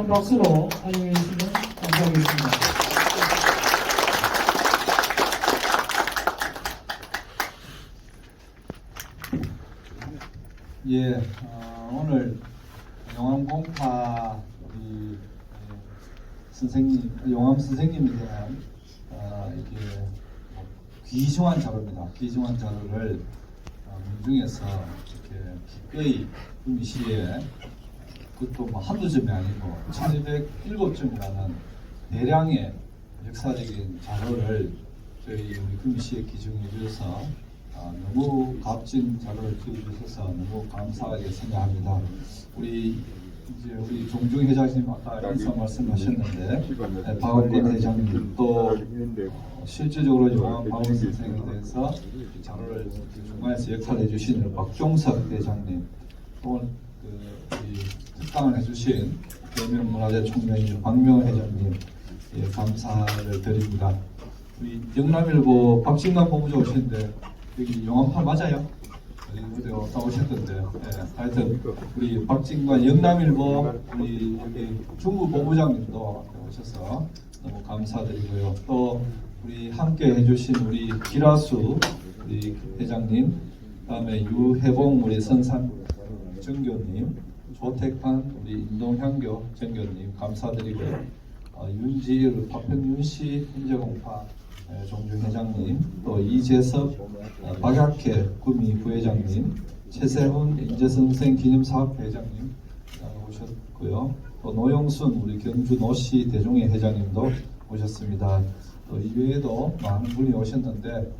박수로 환영해 주시면 감사하겠습니다. 예, 오늘 용암공파 우리 선생님, 용암 선생님에 대한 이게 귀중한 자료입니다. 귀중한 자료를 민중에서 이렇게 기꺼이 구미시에 그것도 뭐 한두 점이 아니고 1207점이라는 대량의 역사적인 자료를 저희 우리 구미시에 기증해 주셔서 너무 값진 자료를 지어주셔서 너무 감사하게 생각합니다. 우리 종중 회장님 아까 인사 말씀하셨는데 박원권 회장님 또 실질적으로 용암 박원 선생에 대해서 자료를 중간에서 역할을 해주신 박종석 회장님 또 특강을 해주신 대명문화재총장님 박명호 회장님 감사를 드립니다. 우리 영남일보 박진감 본부장 오시는데 여기 용암파 맞아요? 어디 왔다 오셨던데. 하여튼 우리 박진관 영남일보 우리 여기 중부 본부장님도 오셔서 너무 감사드리고요. 또 우리 함께 해주신 우리 기라수 우리 회장님, 그다음에 유해봉 우리 선산 정교님, 조택한 우리 인동향교 정교님 감사드리고요. 윤지일 파평윤시 현재공파 종중 회장님, 또 이재섭 박약회 구미 부회장님, 최세훈 인재선생 기념사업 회장님 오셨고요. 또 노영순 우리 경주 노시 대종회 회장님도 오셨습니다. 또 이외에도 많은 분이 오셨는데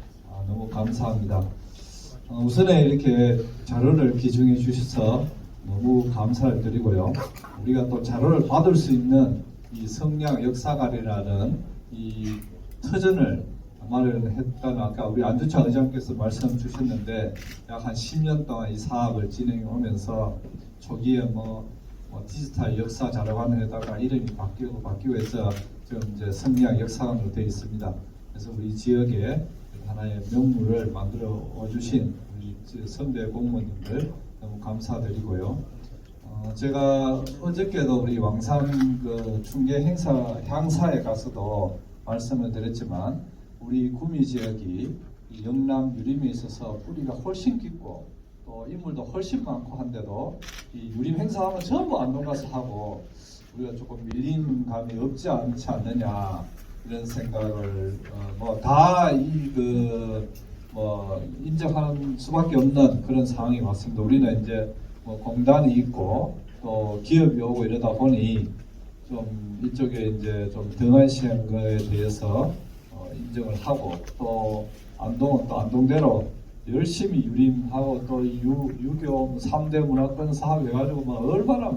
너무 감사합니다. 우선에 이렇게 자료를 기증해 주셔서 너무 감사를 드리고요. 우리가 또 자료를 받을 수 있는 이 성량 역사관이라는 이 터전을 마련했다는 아까 우리 안주찬 의장께서 말씀 주셨는데 약 한 10년 동안 이 사업을 진행해 오면서 초기에 디지털 역사 자료관에다가 이름이 바뀌고 해서 지금 이제 성리학 역사관으로 되어 있습니다. 그래서 우리 지역에 하나의 명물을 만들어 주신 우리 선배 공무원님들 너무 감사드리고요. 제가 어저께도 우리 왕산 중계 향사에 가서도 말씀을 드렸지만 우리 구미 지역이 영남 유림에 있어서 뿌리가 훨씬 깊고 또 인물도 훨씬 많고 한데도 이 유림 행사하면 전부 안동 가서 하고 우리가 조금 밀린 감이 없지 않지 않느냐 이런 생각을 다 인정하는 수밖에 없는 그런 상황이 왔습니다. 우리는 이제 공단이 있고 또 기업이 오고 이러다 보니 좀 이쪽에 이제 좀 등한시한 거에 대해서 인정을 하고 또 안동은 또 안동대로 열심히 유림하고 또 유교 3대 문화권 사업 해가지고 얼마나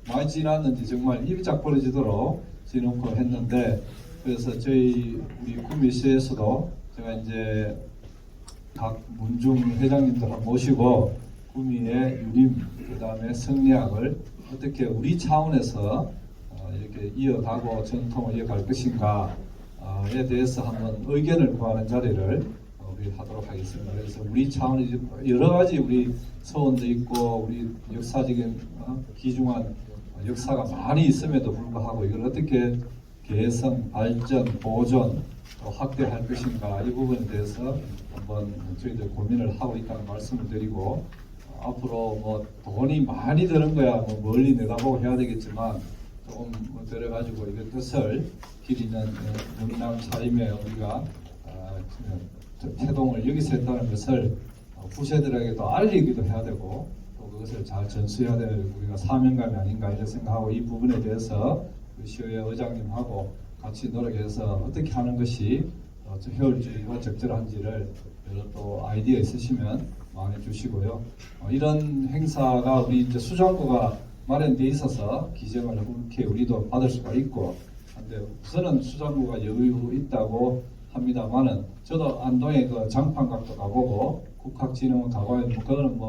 많이 지났는지 정말 입이 쫙 벌어지도록 지놓고 했는데 그래서 저희 우리 구미시에서도 제가 이제 각 문중 회장님들 모시고 구미의 유림 그다음에 성리학을 어떻게 우리 차원에서 이렇게 이어가고 전통을 이어갈 것인가에 대해서 한번 의견을 구하는 자리를 우리 하도록 하겠습니다. 그래서 우리 차원의 여러 가지 우리 서원도 있고 우리 역사적인 귀중한 역사가 많이 있음에도 불구하고 이걸 어떻게 개선, 발전, 보존, 확대할 것인가 이 부분에 대해서 한번 저희들 고민을 하고 있다는 말씀을 드리고 앞으로 돈이 많이 드는 거야 멀리 내다보고 해야 되겠지만 조금 들어가지고 이거 뜻을 기리는 영남 차림에 우리가 태동을 여기서 했다는 것을 후세들에게도 알리기도 해야 되고 또 그것을 잘 전수해야 될 우리가 사명감이 아닌가 이런 생각하고 이 부분에 대해서 시의회 의장님하고 같이 노력해서 어떻게 하는 것이 효율적이고 적절한지를 여러 또 아이디어 있으시면 많이 주시고요. 이런 행사가 우리 이제 수장부가 마련되어 있어서 기증을 이렇게 우리도 받을 수가 있고 근데 우선은 수장부가 여유 있다고 합니다만은 저도 안동에 그 장판각도 가보고 국학진흥원 가봐야 그거는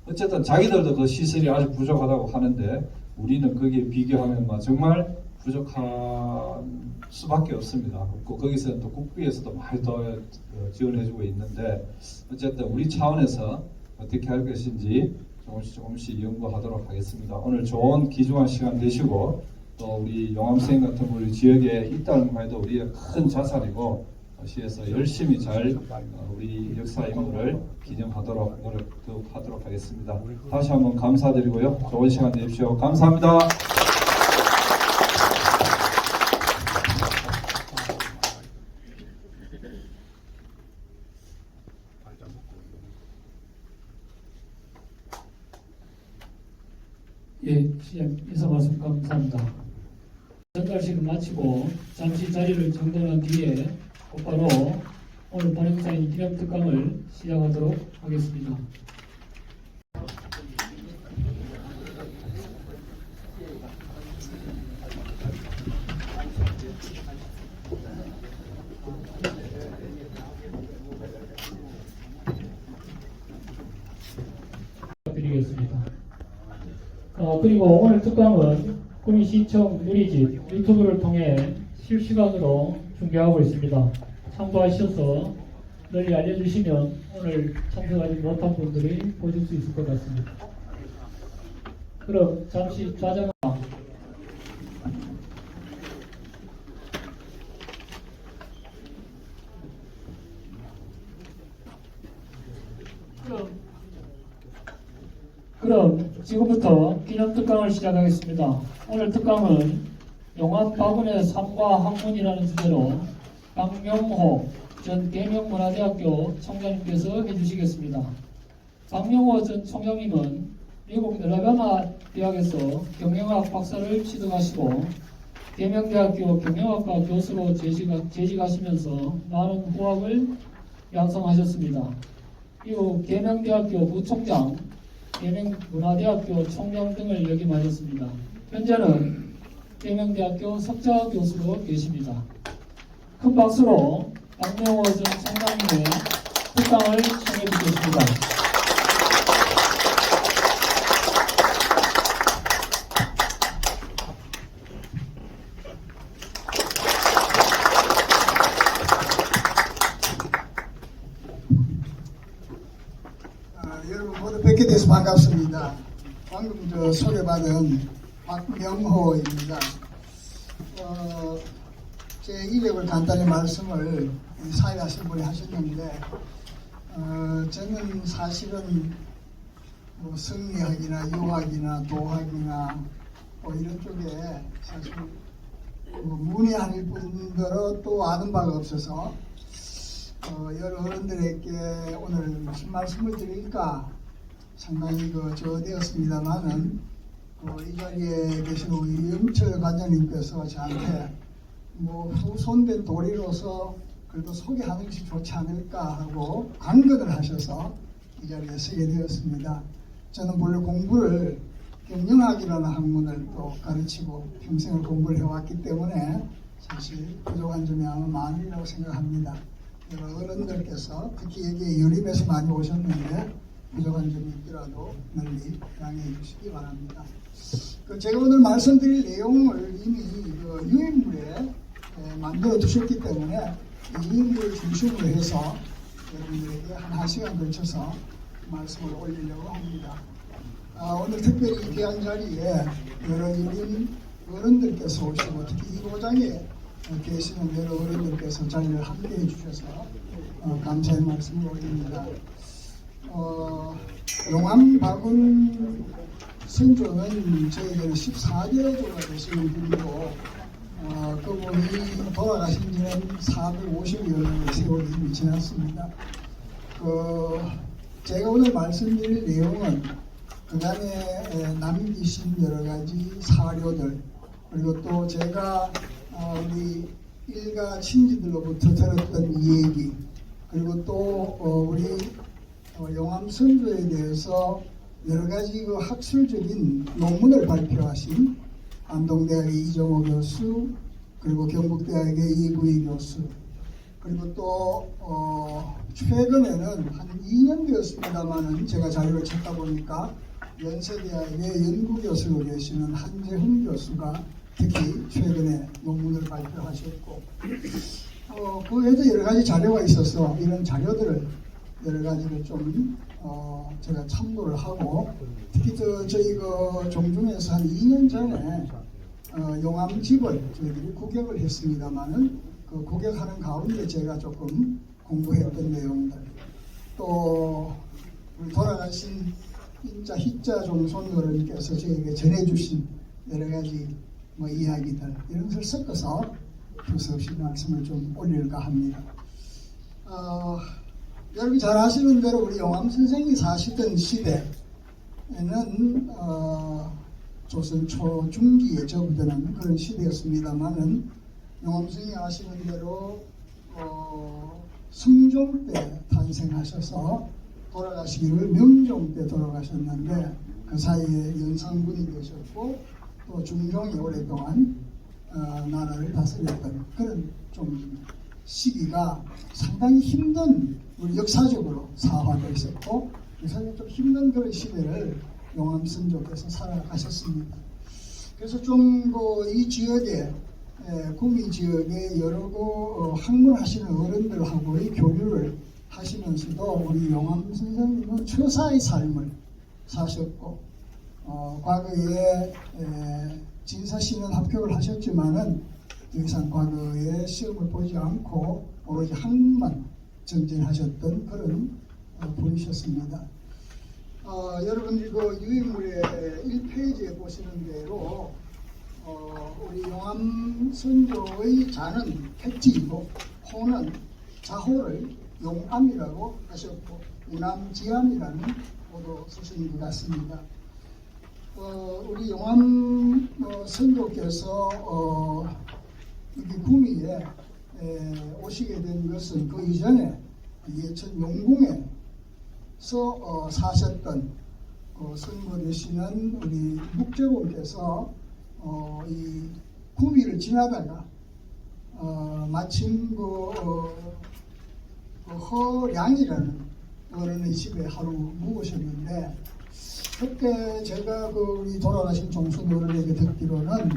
어쨌든 자기들도 그 시설이 아주 부족하다고 하는데 우리는 거기에 비교하면 정말 부족한 수밖에 없습니다. 거기서 또 국비에서도 많이 더 지원해주고 있는데 어쨌든 우리 차원에서 어떻게 할 것인지 조금씩 연구하도록 하겠습니다. 오늘 좋은 귀중한 시간 되시고 또 우리 용암생 같은 우리 지역에 있다는 것만 해도 우리의 큰 자산이고 시에서 열심히 잘 우리 역사 인물을 기념하도록 노력하도록 하겠습니다. 다시 한번 감사드리고요. 좋은 시간 되십시오. 감사합니다. 예, 시장 인사 말씀 감사합니다. 전달식을 마치고 잠시 자리를 정돈한 뒤에 곧바로 오늘 본행사인 기념특강을 시작하도록 하겠습니다. 드리겠습니다. 그리고 오늘 특강은 구미 시청 누리집 유튜브를 통해 실시간으로 중계하고 있습니다. 참고하셔서 널리 알려주시면 오늘 참석하지 못한 분들이 보실 수 있을 것 같습니다. 그럼 잠시 좌정화 그럼 지금부터 기념특강을 시작하겠습니다. 오늘 특강은 용암 바군의 삶과 학문이라는 주제로 박명호 전 계명문화대학교 총장님께서 해주시겠습니다. 박명호 전 총장님은 미국 엘라바마 대학에서 경영학 박사를 취득하시고 계명대학교 경영학과 교수로 재직하시면서 많은 후학을 양성하셨습니다. 이후 계명대학교 부총장, 계명문화대학교 총장 등을 역임하셨습니다. 현재는 계명대학교 석좌 교수로 계십니다. 큰 박수로 박명호 전 총장님의 특강을 청해 주겠습니다. 여러분 모두 뵙게 돼서 반갑습니다. 방금 소개받은 박명호입니다. 제 이력을 간단히 말씀을 사회하신 분이 하셨는데 저는 사실은 뭐 성리학이나 유학이나 도학이나 뭐 이런 쪽에 사실 뭐 문의할 뿐더러 또 아는 바가 없어서 여러 어른들에게 오늘 무슨 말씀을 드릴까 상당히 저되었습니다만은 이 자리에 계신 우리 영철 관장님께서 저한테 뭐 후손된 도리로서 그래도 소개하는 것이 좋지 않을까 하고 간극을 하셔서 이 자리에 서게 되었습니다. 저는 원래 공부를 경영학이라는 학문을 또 가르치고 평생을 공부를 해왔기 때문에 사실 부족한 점이 아마 많으리라고 생각합니다. 여러 어른들께서 특히 여기에 유림에서 많이 오셨는데 부족한 점이 있더라도 널리 양해해 주시기 바랍니다. 제가 오늘 말씀드릴 내용을 이미 유인물에 만들어 두셨기 때문에 이 유인물을 중심으로 해서 여러분들에게 한 1시간 걸쳐서 말씀을 올리려고 합니다. 오늘 특별히 이 귀한 자리에 여러 유림 어른들께서 오시고 특히 이 도장에 계시는 여러 어른들께서 자리를 함께해 주셔서 감사의 말씀을 올립니다. 용암 바군 선조는 저에게는 14대조가 되시는 분이고 그분이 돌아가신 지는 450여년의 세월이 이미 지났습니다. 제가 오늘 말씀드릴 내용은 그간에 남기신 여러 가지 사료들 그리고 또 제가 우리 일가 친지들로부터 들었던 얘기 그리고 또 우리 용암 선조에 대해서 여러 가지 학술적인 논문을 발표하신 안동대학의 이정호 교수 그리고 경북대학의 이구희 교수 그리고 또 최근에는 한 2년 되었습니다만은 제가 자료를 찾다 보니까 연세대학의 연구교수로 계시는 한재훈 교수가 특히 최근에 논문을 발표하셨고 그 외에도 여러 가지 자료가 있어서 이런 자료들을 여러 가지를 좀 제가 참고를 하고 특히 저희 종중에서 한 2년 전에 용암집을 저희들이 구경을 했습니다만은 그 구경하는 가운데 제가 조금 공부했던 내용들 또 우리 돌아가신 인자 희자 종손어른께서 저에게 전해주신 여러 가지 뭐 이야기들 이런 것을 섞어서 두서없이 말씀을 좀 올릴까 합니다. 여러분 잘 아시는 대로 우리 용암 선생이 사시던 시대에는 조선 초중기에 접어드는 그런 시대였습니다만은 용암 선생이 아시는 대로 승종 때 탄생하셔서 돌아가시기를 명종 때 돌아가셨는데 그 사이에 연산군이 되셨고 또 중종이 오랫동안 나라를 다스렸던 그런 좀 시기가 상당히 힘든 우리 역사적으로 사화가 있었고 역사적으로 좀 힘든 그런 시대를 용암 선조께서 살아가셨습니다. 그래서 좀 이 지역에 구미 지역에 여러 학문하시는 어른들하고의 교류를 하시면서도 우리 용암 선생님은 처사의 삶을 사셨고 과거에 진사시는 합격을 하셨지만은 더 이상 과거에 시험을 보지 않고 오로지 학문만 전진하셨던 그런 분이셨습니다. 여러분들이 그 유인물의 1페이지에 보시는 대로 우리 용암 선조의 자는 택지이고 호는 자호를 용암이라고 하셨고 우남지암이라는 호도 쓰신 것 같습니다. 우리 용암 선조께서 여기 구미에 오시게 된 것은 그 이전에 예천 용궁에서 사셨던 선거 되시는 우리 묵제공께서 이 구미를 지나다가 마침 허량이라는 어른의 집에 하루 묵으셨는데 그때 제가 우리 돌아가신 종순 어른에게 듣기로는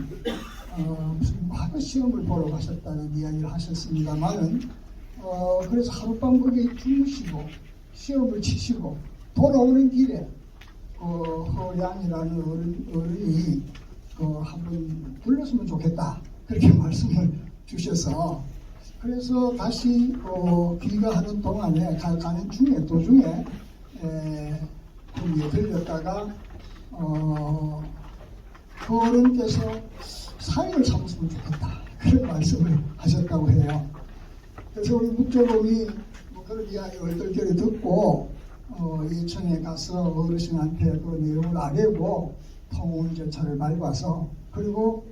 무슨 과거 시험을 보러 가셨다는 이야기를 하셨습니다만은 그래서 하룻밤 거기 주무시고 시험을 치시고 돌아오는 길에 허량이라는 어른이 한번 불렀으면 좋겠다 그렇게 말씀을 주셔서 그래서 다시 귀가하는 동안에 가는 중에 도중에 거기에 들렸다가 그 어른께서 사인을 삼으시면 좋겠다 그런 말씀을 하셨다고 해요. 그래서 우리 묵제공이 그런 이야기 얼떨결에 듣고 예천에 가서 어르신한테 그 내용을 아뢰고 통원 절차를 밟아서 그리고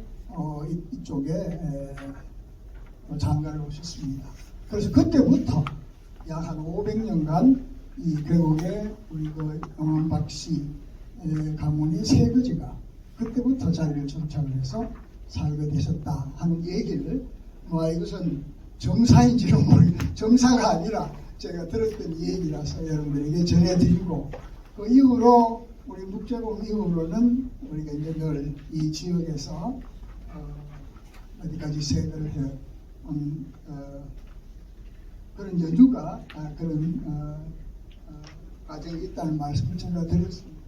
이쪽에 장가를 오셨습니다. 그래서 그때부터 약 한 500년간 이 계곡에 우리 그 영암박씨 가문이 세거지가 그때부터 자리를 정착을 해서 살게 되셨다 하는 얘기를 이것은 정사인지는 정사가 아니라 제가 들었던 얘기라서 여러분들에게 전해드리고 그 이후로 우리 묵제공 이후로는 우리가 이제 늘 이 지역에서 어디까지 세거를 해 그런 여주가 그런 과정이 있다는 말씀을 제가 드렸습니다.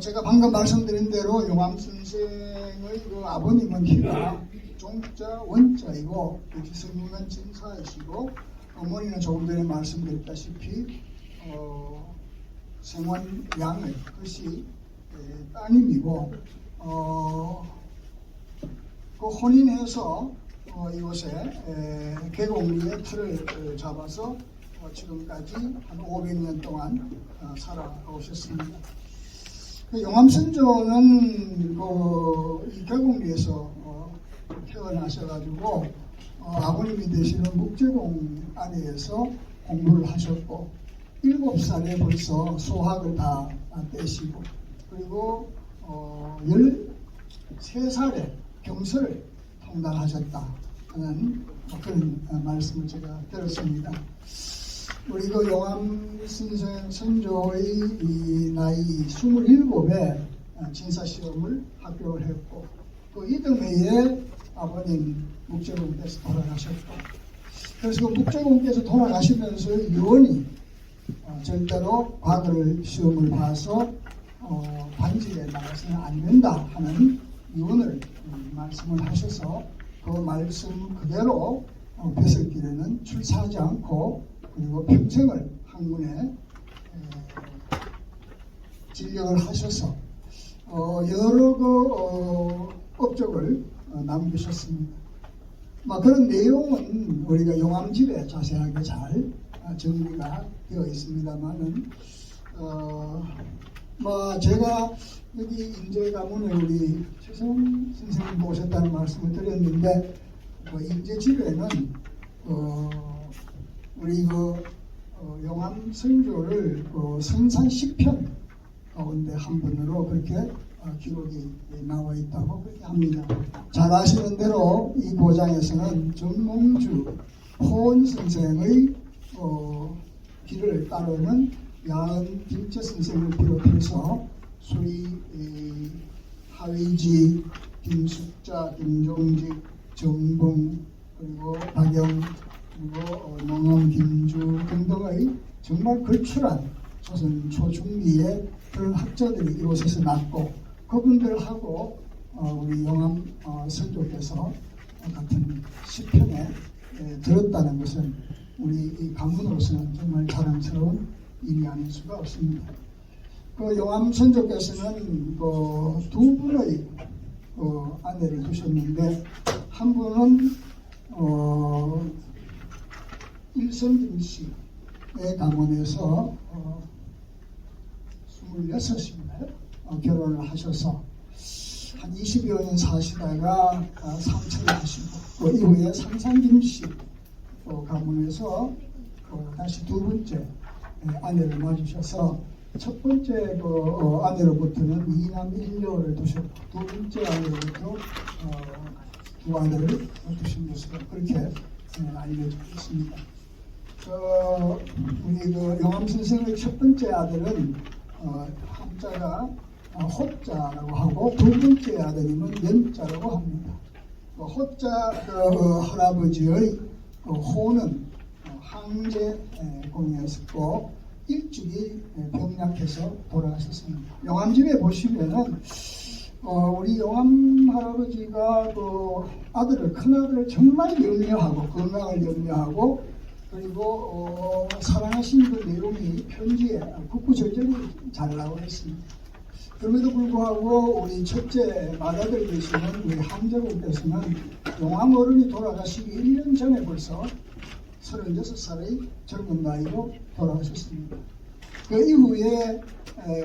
제가 방금 말씀드린 대로 용암 선생의 그 아버님은 희라 종자 원자이고 기성님은 진사이시고 어머니는 조금 전에 말씀드렸다시피 생원 양의 그것이 따님이고 그 혼인해서 이곳에 계곡리에 틀을 잡아서 지금까지 한 500년 동안 살아오셨습니다. 그 용암선조는 이 계곡리에서 태어나셔가지고 아버님이 되시는 묵제공 아래에서 공부를 하셨고 7살에 벌써 수학을 다 떼시고 그리고 13살에 경서를 통달하셨다 하는 그런 말씀을 제가 들었습니다. 우리 그 용암 선조의 이 나이 27에 진사시험을 합격을 했고 그 이듬해에 아버님 묵제공께서 돌아가셨고 그래서 그 묵제공께서 돌아가시면서 유언이 절대로 과거를 시험을 봐서 반직에 나가서는 안 된다 하는 유언을 말씀을 하셔서 그 말씀 그대로 벼슬길에는 출사하지 않고 그리고 평생을 학문에 진력을 하셔서 여러 업적을 남기셨습니다. 그런 내용은 우리가 용암집에 자세하게 잘 정리가 되어 있습니다만은 제가 여기 인재 가문에 우리 최성 선생님도 오셨다는 말씀을 드렸는데 인재집에는 우리 용암 선조를 선산 10편 가운데 한 분으로 그렇게 기록이 나와 있다고 그렇게 합니다. 잘 아시는 대로 이 고장에서는 정몽주 호은 선생의 길을 따르는 야은 김채 선생을 비롯해서 소위 하위지, 김숙자, 김종직, 정봉, 그리고 박영, 그리고 농엄, 김주 등등의 정말 걸출한 조선 초중기의 그런 학자들이 이곳에서 났고 그분들하고 우리 용암 선조께서 같은 시편에 들었다는 것은 우리 이 가문으로서는 정말 자랑스러운 일이 아닐 수가 없습니다. 그 용암 선조께서는 두 분의 아내를 두셨는데 한 분은 일선김 씨의 가문에서 26인가요? 결혼을 하셔서 한 20여 년 사시다가 상처하시고 그 이후에 삼상김 씨 가문에서 다시 두 번째 아내를 맞으셔서 첫 번째 아내로부터는 2남 1녀를 두셨고 두 번째 아내로부터 두 아내를 두신 것으로 그렇게 알려져 있습니다. 우리 용암 선생의 첫 번째 아들은 한자가 호자라고 하고 두 번째 아들님은 연자라고 합니다. 호자 할아버지의 호는 항제 공이었고 일찍이 병약해서 돌아가셨습니다. 용암집에 보시면은 우리 용암 할아버지가 큰 아들을 정말 염려하고 건강을 염려하고 그리고 사랑하신 그 내용이 편지에 구구절절히 잘 나와 있습니다. 그럼에도 불구하고 우리 첫째 맏아들 되시는 우리 한제국께서는 용암 어른이 돌아가시기 1년 전에 벌써 36살의 젊은 나이로 돌아가셨습니다. 그 이후에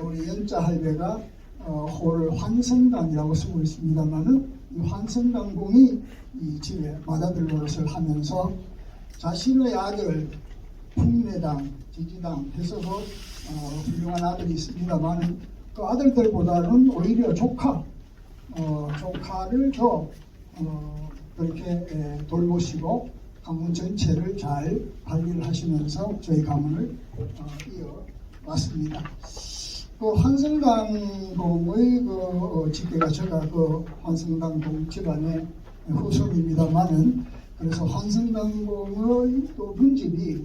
우리 연자 할배가 호를 환성당이라고 쓰고 있습니다만은 이 환성당공이 이 집에 맏아들 노릇을 하면서 자신의 아들 풍내당, 지지당 해서도 훌륭한 아들이 있습니다만은 그 아들들보다는 오히려 조카를 더 그렇게 돌보시고 가문 전체를 잘 관리를 하시면서 저희 가문을 이어왔습니다. 그 환성당공의 집계가 제가 환성당공 집안의 후손입니다만은 그래서 환성당공의 또 문집이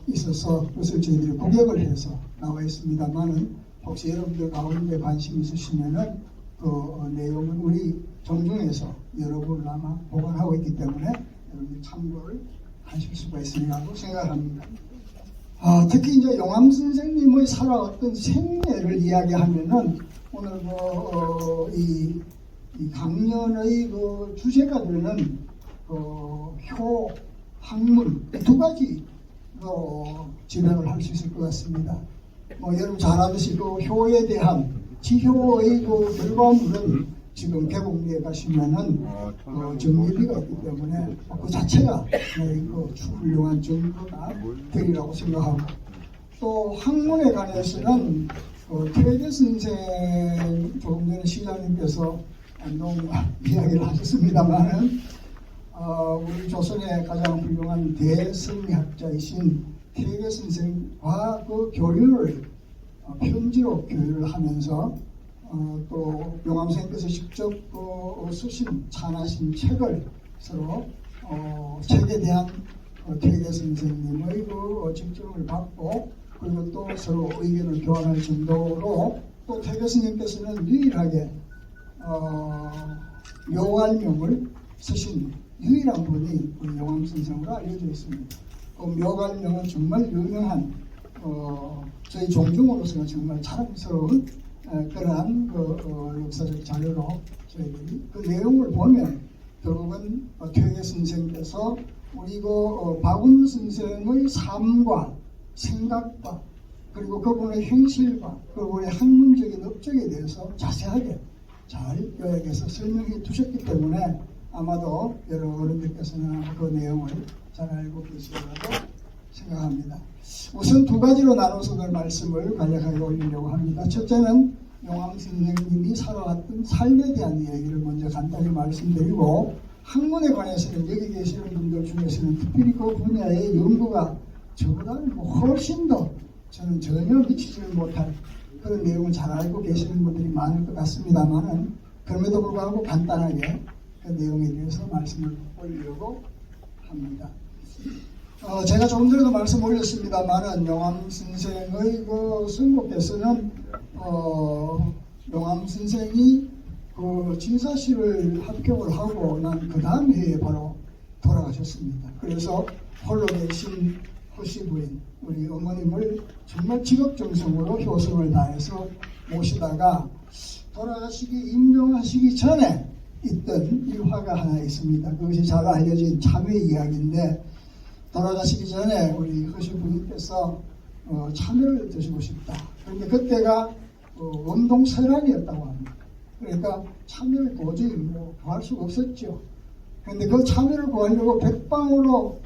있어서 그것을 저희들이 구경을 해서 나와 있습니다만은 혹시 여러분들 가운데 관심 있으시면은 그 내용은 우리 정중에서 여러분 아마 보관하고 있기 때문에 여러분들 참고를 하실 수가 있으리라고 생각합니다. 특히 이제 용암 선생님의 살아왔던 생애를 이야기하면은 오늘 이 강연의 주제가 되는 효, 학문 두 가지 진행을 할 수 있을 것 같습니다. 여러분 잘 아듯이 효에 대한 지효의 결과물은 지금 개봉리에 가시면은 정리비가 있기 때문에 그 자체가 훌륭한 정보가 되리라고 생각하고 또 학문에 관해서는 퇴계 선생 조금 전에 시장님께서 이야기를 하셨습니다만은 우리 조선의 가장 훌륭한 대성리학자이신 퇴계 선생과 그 교류를 편지로 교류를 하면서 또 용암 선생님께서 직접 쓰신 찬하신 책을 서로 책에 대한 퇴계 선생님의 직점을 받고 그리고 또 서로 의견을 교환할 정도로 또 퇴계 선생님께서는 유일하게 묘갈명을 쓰신 유일한 분이 우리 용암 선생으로 알려져 있습니다. 그 묘갈명은 정말 유명한 저희 종중으로서는 정말 자랑스러운 그러한 역사적 자료로 저희들이 그 내용을 보면 결국은 퇴계 선생께서 우리 박운 선생의 삶과 생각과 그리고 그분의 행실과 그분의 학문적인 업적에 대해서 자세하게 잘 요약해서 설명해 두셨기 때문에 아마도 여러 어른들께서는 그 내용을 잘 알고 계시리라고 생각합니다. 우선 두 가지로 나눠서 그 말씀을 간략하게 올리려고 합니다. 첫째는 용암 선생님이 살아왔던 삶에 대한 이야기를 먼저 간단히 말씀드리고 학문에 관해서는 여기 계시는 분들 중에서는 특별히 그 분야의 연구가 저보다는 훨씬 더 저는 전혀 미치지를 못할 그런 내용을 잘 알고 계시는 분들이 많을 것 같습니다만은 그럼에도 불구하고 간단하게 그 내용에 대해서 말씀을 올리려고 합니다. 제가 조금 전에도 말씀 올렸습니다만은 용암 선생의 그 선고께서는 용암 선생이 그 진사시를 합격을 하고 난 그 다음 해에 바로 돌아가셨습니다. 그래서 홀로 계신 허씨 부인 우리 어머님을 정말 직업정성으로 효성을 다해서 모시다가 돌아가시기 임종하시기 전에 있던 일화가 하나 있습니다. 그것이 잘 알려진 참회 이야기인데 돌아가시기 전에 우리 허씨 부인께서 참외를 드시고 싶다. 그런데 그때가 운동설날이었다고 합니다. 그러니까 참외를 도저히 구할 수가 없었죠. 그런데 그 참외를 구하려고 백방으로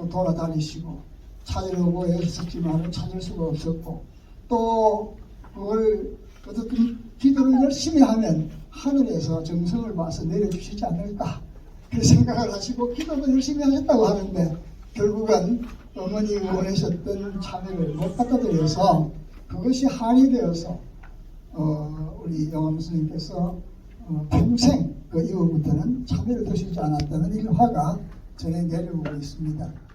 돌아다니시고 찾으려고 애썼지만 찾을 수가 없었고 또 그걸 어떻게 기도를 열심히 하면 하늘에서 정성을 봐서 내려주시지 않을까 그 생각을 하시고 기도도 열심히 하셨다고 하는데 결국은 어머니 원하셨던 참외를 못 갖다 드려서 그것이 한이 되어서 우리 용암 스님께서 평생 그 이후부터는 참외를 드시지 않았다는 일화가 전해 내려오고 있습니다.